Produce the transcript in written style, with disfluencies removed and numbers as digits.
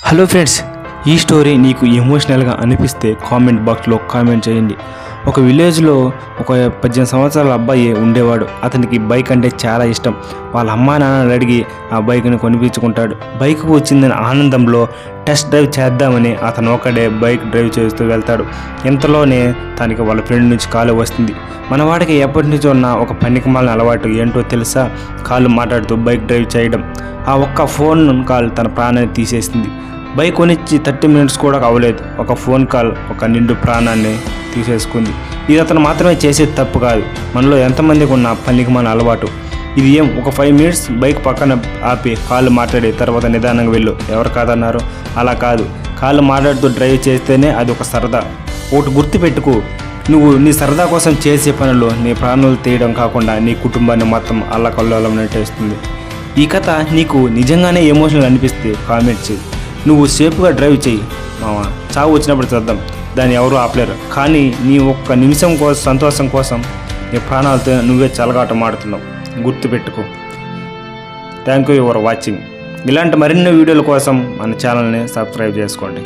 Hello friends, ఈ story నీకు ఎమోషనల్గా అనిపిస్తే కామెంట్ బాక్స్లో కామెంట్ చేయండి. ఒక విలేజ్లో ఒక 18 సంవత్సరాల అబ్బాయి ఉండేవాడు. అతనికి బైక్ అంటే చాలా ఇష్టం. వాళ్ళ అమ్మా నాన్నని అడిగి ఆ బైక్ని కొనిపించుకుంటాడు. బైక్ వచ్చిందని ఆనందంలో టెస్ట్ డ్రైవ్ చేద్దామని అతను ఒకడే బైక్ డ్రైవ్ చేస్తూ వెళ్తాడు. ఇంతలోనే తనకి వాళ్ళ ఫ్రెండ్ నుంచి కాల్ వస్తుంది. మనవాడికి ఎప్పటి నుంచో ఉన్న ఒక పనికిమాలిన అలవాటు ఏంటో తెలుసా? కాళ్ళు మాట్లాడుతూ బైక్ డ్రైవ్ చేయడం. ఆ ఒక్క ఫోన్ కాల్ తన ప్రాణాన్ని తీసేసింది. బైక్ కొనిచ్చి 30 మినిట్స్ కూడా అవ్వలేదు. ఒక ఫోన్ కాల్ ఒక నిండు ప్రాణాన్ని తీసేసుకుంది. ఇది అతను మాత్రమే చేసేది తప్పు కాదు, మనలో ఎంతమందికి ఉన్న పనికిమాలిన అలవాటు. ఇది ఒక 5 మినిట్స్ బైక్ పక్కన ఆపి కాళ్ళు మాట్లాడి తర్వాత నిదానంగా వెళ్ళు, ఎవరు కాదన్నారు? అలా కాదు, కాళ్ళు మాట్లాడుతూ డ్రైవ్ చేస్తేనే అది ఒక సరదా. ఒకటి గుర్తుపెట్టుకు, నువ్వు నీ సరదా కోసం చేసే పనులు నీ ప్రాణాలు తీయడం కాకుండా నీ కుటుంబాన్ని మొత్తం అల్లకల్లోలం నెట్టేస్తుంది. ఈ కథ నీకు నిజంగానే ఎమోషనల్ అనిపిస్తే కామెంట్ చేయి. నువ్వు సేఫ్గా డ్రైవ్ చేయి మావా, చావు వచ్చినప్పుడు చూద్దాం, దాన్ని ఎవరు ఆపలేరు. కానీ నీ ఒక్క నిమిషం కోసం, సంతోషం కోసం నీ ప్రాణాలతో నువ్వే చలగాటం ఆడుతున్నావు, గుర్తుపెట్టుకో. Thank you for watching. ఇలాంటి మరిన్ని వీడియోల కోసం మన ఛానల్ని సబ్స్క్రైబ్ చేసుకోండి.